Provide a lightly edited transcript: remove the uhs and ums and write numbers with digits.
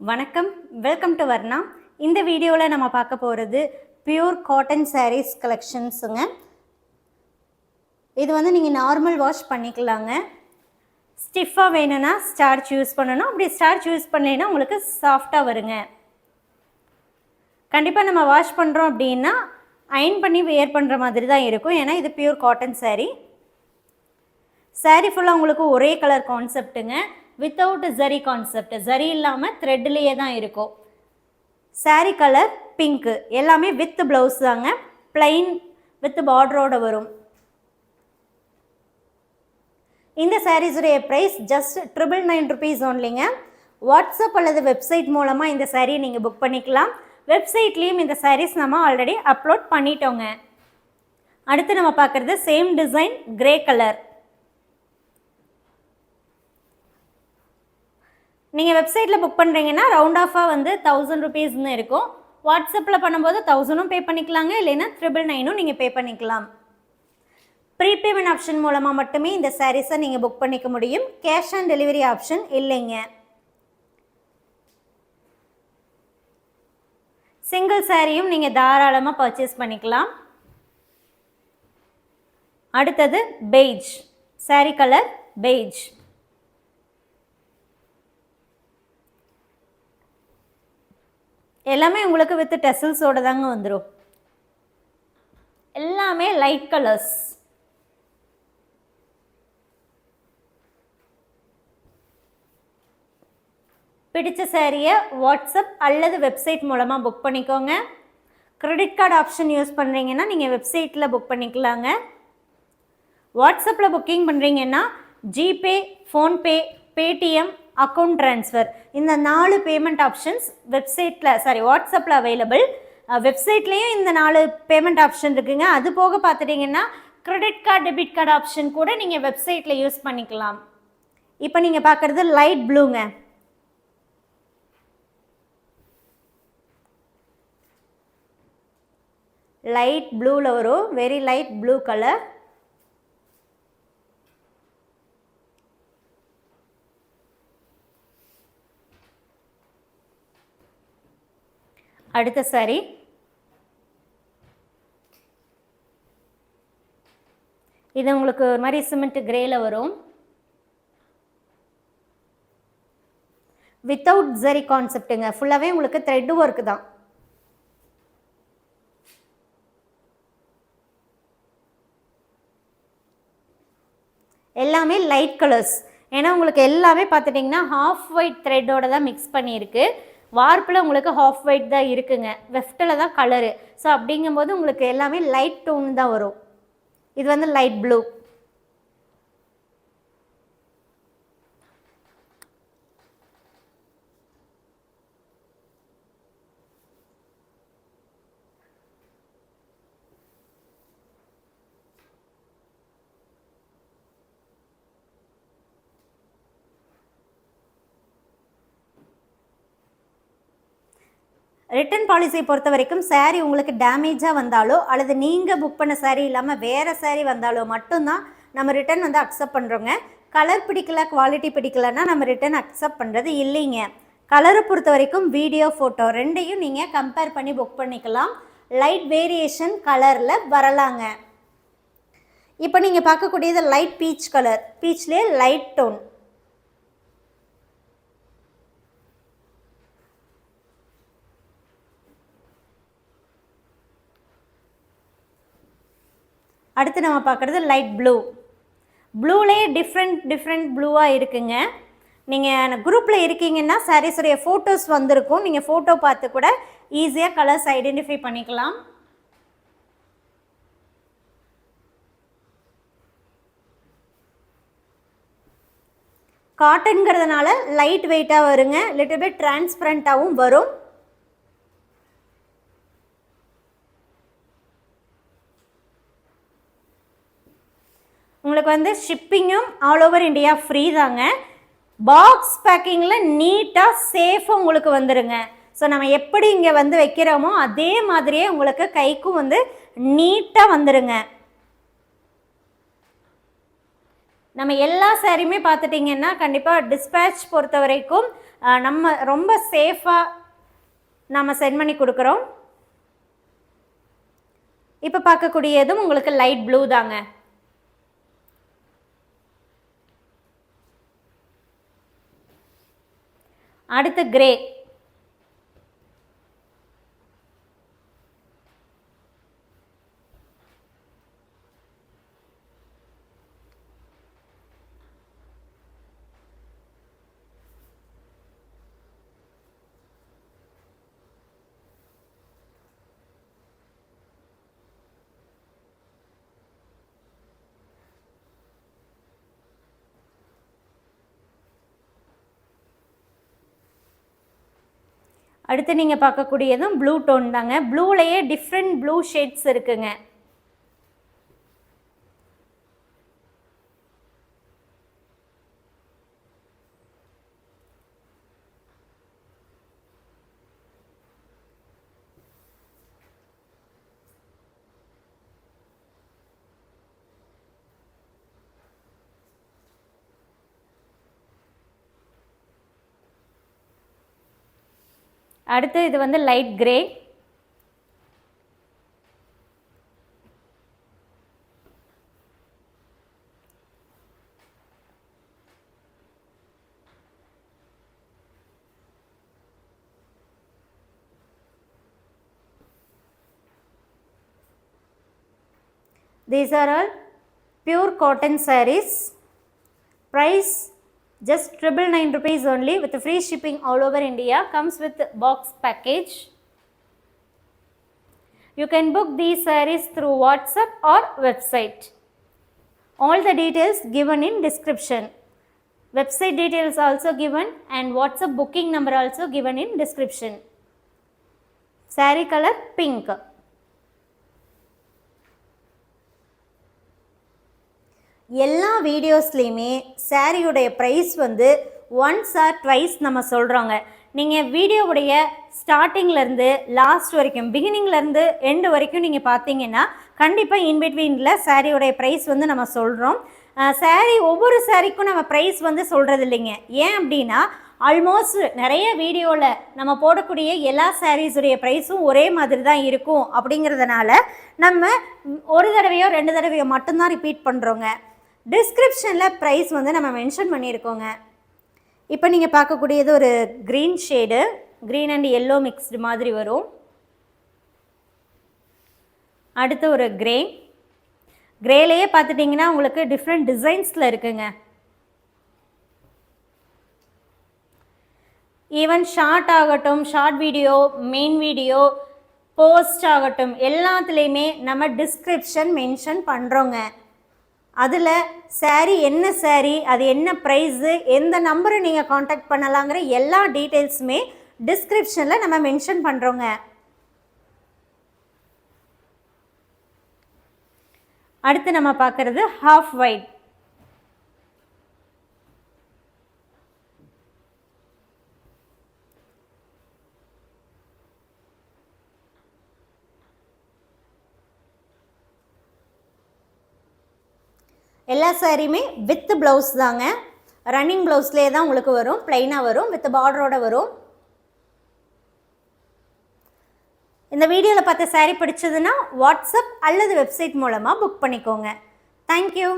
வணக்கம், welcome to Varna. இந்த வீடியோவில் நம்ம பார்க்க போகிறது பியூர் காட்டன் சாரீஸ் கலெக்ஷன்ஸுங்க. இது வந்து நீங்கள் நார்மல் வாஷ் பண்ணிக்கலாங்க. ஸ்டிஃபாக வேணும்னா ஸ்டார்ச் யூஸ் பண்ணணும், அப்படி ஸ்டார்ச் யூஸ் பண்ணலைன்னா உங்களுக்கு சாஃப்டாக வருங்க. கண்டிப்பாக நம்ம வாஷ் பண்ணுறோம் அப்படின்னா அயன் பண்ணி வேர் பண்ணுற மாதிரி தான் இருக்கும், ஏன்னா இது பியூர் காட்டன் சாரீ. சாரீ ஃபுல்லாக உங்களுக்கு ஒரே கலர் கான்செப்ட்டுங்க, வித்தவுட் ஜரி கான்செப்ட், ஜரி இல்லாமல் த்ரெட்லேயே தான் இருக்கும். சாரீ கலர் பிங்க்கு, எல்லாமே வித் ப்ளவுஸ் தாங்க, பிளைன் வித் பார்டரோடு வரும். இந்த சாரீஸுடைய ப்ரைஸ் ஜஸ்ட் 999 rupees ஓன்லிங்க. வாட்ஸ்அப் அல்லது வெப்சைட் மூலமாக இந்த சாரியை நீங்கள் புக் பண்ணிக்கலாம். வெப்சைட்லேயும் இந்த சாரீஸ் நம்ம ஆல்ரெடி அப்லோட் பண்ணிட்டோங்க. அடுத்து நம்ம பார்க்குறது சேம் டிசைன் கிரே கலர். நீங்கள் வெப்சைட்டில் புக் பண்ணுறீங்கன்னா ரவுண்ட் ஆஃபாக வந்து 1000 rupeesன்னு இருக்கும். வாட்ஸ்அப்பில் பண்ணும்போது 1000 பே பண்ணிக்கலாங்க, இல்லைன்னா 999 நீங்கள் பே பண்ணிக்கலாம். ப்ரீபேமெண்ட் ஆப்ஷன் மூலமாக மட்டுமே இந்த சாரீஸை நீங்கள் புக் பண்ணிக்க முடியும். கேஷ் ஆன் டெலிவரி ஆப்ஷன் இல்லைங்க. சிங்கிள் சாரியும் நீங்கள் தாராளமாக பர்ச்சேஸ் பண்ணிக்கலாம். அடுத்தது பெய்ஜ், சாரீ கலர் பெய்ஜ். எல்லாமே உங்களுக்கு வித் டெசல்ஸோடு தாங்க வந்துடும். எல்லாமே லைட் கலர்ஸ். பிடிச்ச சாரியை வாட்ஸ்அப் அல்லது வெப்சைட் மூலமாக புக் பண்ணிக்கோங்க. கிரெடிட் கார்டு ஆப்ஷன் யூஸ் பண்ணுறீங்கன்னா நீங்கள் வெப்சைட்டில் புக் பண்ணிக்கலாங்க. வாட்ஸ்அப்பில் புக்கிங் பண்ணுறீங்கன்னா GPay, PhonePe, Paytm, account transfer, இந்த 4 பேமெண்ட் ஆப்ஷன்ஸ் வெப்சைட்டில் வாட்ஸ்அப்பில் அவைலபிள். வெப்சைட்லேயும் இந்த 4 பேமெண்ட் ஆப்ஷன் இருக்குங்க. அது போக பார்த்துட்டிங்கன்னா credit card, debit card option கூட நீங்கள் வெப்சைட்டில் யூஸ் பண்ணிக்கலாம். இப்போ நீங்கள் பார்க்குறது லைட் ப்ளூங்க. லைட் ப்ளூவில் வரும், வெரி லைட் ப்ளூ கலர். அடுத்த சாரி இது உங்களுக்கு ஒரு மாதிரி சிமெண்ட் கிரேல வரும், வித்தவுட் ஜரி கான்செப்ட்டுங்க. ஃபுல்லாகவே உங்களுக்கு த்ரெட் ஒர்க் தான். எல்லாமே லைட் கலர்ஸ், ஏன்னா உங்களுக்கு எல்லாமே பார்த்துட்டிங்கன்னா ஹாஃப் ஒயிட் த்ரெட்டோட தான் மிக்ஸ் பண்ணியிருக்கு. வார்ப்பில் உங்களுக்கு ஹாஃப் ஒயிட் தான் இருக்குங்க, வெஃப்டில் தான் கலரு. ஸோ அப்படிங்கும்போது உங்களுக்கு எல்லாமே லைட் டோன் தான் வரும். இது வந்து லைட் ப்ளூ. ரிட்டன் பாலிசியை பொறுத்த வரைக்கும் சாரீ உங்களுக்கு டேமேஜாக வந்தாலோ அல்லது நீங்கள் புக் பண்ண சாரீ இல்லாமல் வேறு சாரீ வந்தாலோ மட்டும்தான் நம்ம ரிட்டன் வந்து அக்செப்ட் பண்ணுறோங்க. கலர் பிடிக்கல, குவாலிட்டி பிடிக்கலன்னா நம்ம ரிட்டன் அக்செப்ட் பண்ணுறது இல்லைங்க. கலரை பொறுத்த வரைக்கும் வீடியோ, ஃபோட்டோ ரெண்டையும் நீங்கள் கம்பேர் பண்ணி புக் பண்ணிக்கலாம். லைட் வேரியேஷன் கலரில் வரலாங்க. இப்போ நீங்கள் பார்க்கக்கூடியது லைட் பீச் கலர், பீச்லேயே லைட் டோன். அடுத்து நம்ம பார்க்குறது லைட் ப்ளூ. ப்ளூலேயே டிஃப்ரெண்ட் ப்ளூவாக இருக்குங்க. நீங்கள் குரூப்பில் இருக்கீங்கன்னா சாரீஸுடைய ஃபோட்டோஸ் வந்திருக்கும், நீங்கள் ஃபோட்டோ பார்த்து கூட ஈஸியாக கலர்ஸ் ஐடென்டிஃபை பண்ணிக்கலாம். காட்டன்கிறதுனால லைட் வெயிட்டாக வருங்க, லிட்டில் பிட் டிரான்ஸ்பரண்ட்டாகவும் வரும். உங்களுக்கு வந்து ஷிப்பிங்கும் ஆல் ஓவர் இந்தியா ஃப்ரீ தாங்க. பாக்ஸ் பேக்கிங்கில் நீட்டாக சேஃபாக உங்களுக்கு வந்துடுங்க. ஸோ நம்ம எப்படி இங்கே வந்து வைக்கிறோமோ அதே மாதிரியே உங்களுக்கு கைக்கும் வந்து நீட்டாக வந்துடுங்க. நம்ம எல்லா சாரியுமே பார்த்துட்டிங்கன்னா கண்டிப்பாக டிஸ்பேட்ச் பொறுத்த வரைக்கும் நம்ம ரொம்ப சேஃபாக நம்ம சென்ட் பண்ணி கொடுக்குறோம். இப்போ பார்க்கக்கூடியதும் உங்களுக்கு லைட் ப்ளூ தாங்க. அடுத்து கிரே. அடுத்து நீங்கள் பார்க்கக்கூடியதும் ப்ளூ டோன் தாங்க. ப்ளூலையே டிஃப்ரெண்ட் ப்ளூ ஷேட்ஸ் இருக்குங்க. அடுத்து இது வந்து light grey. These are all pure cotton sarees. Price just 999 rupees only with free shipping all over India. Comes with box package. You can book these sarees through WhatsApp or website. All the details given in description. Website details also given and WhatsApp booking number also given in description. Saree color pink. எல்லா வீடியோஸ்லேயுமே சாரியுடைய price வந்து once R twice நம்ம சொல்கிறோங்க. நீங்கள் வீடியோவுடைய ஸ்டார்டிங்லேருந்து last வரைக்கும், பிகினிங்லேருந்து end வரைக்கும் நீங்கள் பார்த்தீங்கன்னா கண்டிப்பாக இன்பிட்வீனில் சாரியுடைய ப்ரைஸ் வந்து நம்ம சொல்கிறோம். சாரீ ஒவ்வொரு சாரிக்கும் நம்ம ப்ரைஸ் வந்து சொல்கிறது இல்லைங்க. ஏன் அப்படின்னா ஆல்மோஸ்ட் நிறைய வீடியோவில் நம்ம போடக்கூடிய எல்லா சாரீஸுடைய ப்ரைஸும் ஒரே மாதிரி தான் இருக்கும். அப்படிங்கிறதுனால நம்ம ஒரு தடவையோ 2 தடவையோ மட்டும்தான் ரிப்பீட் பண்ணுறோங்க. டிஸ்கிரிப்ஷனில் ப்ரைஸ் வந்து நம்ம மென்ஷன் பண்ணியிருக்கோங்க. இப்போ நீங்கள் பார்க்கக்கூடியது ஒரு green shade, green and yellow mixed மாதிரி வரும். அடுத்து ஒரு கிரே. கிரேலேயே பார்த்துட்டிங்கன்னா உங்களுக்கு டிஃப்ரெண்ட் டிசைன்ஸில் இருக்குங்க. ஈவன் ஷார்ட் ஆகட்டும், short video, main video, post ஆகட்டும், எல்லாத்துலேயுமே நம்ம டிஸ்கிரிப்ஷன் மென்ஷன் பண்ணுறோங்க. அதில் சாரீ என்ன சாரீ, அது என்ன ப்ரைஸு, எந்த நம்பரை நீங்கள் காண்டாக்ட் பண்ணலாங்கிற எல்லா டீட்டெயில்ஸுமே டிஸ்கிரிப்ஷனில் நம்ம மென்ஷன் பண்ணுறோங்க. அடுத்து நம்ம பார்க்குறது ஹாஃப் ஒயிட். எல்லா சாரியுமே வித் ப்ளவுஸ் தாங்க. ரன்னிங் ப்ளவுஸ்லேயே தான் உங்களுக்கு வரும், ப்ளைனாக வரும், வித் பார்டரோட வரும். இந்த வீடியோவில் பார்த்த சாரீ பிடிச்சதுன்னா வாட்ஸ்அப் அல்லது வெப்சைட் மூலமாக புக் பண்ணிக்கோங்க. தேங்க்யூ.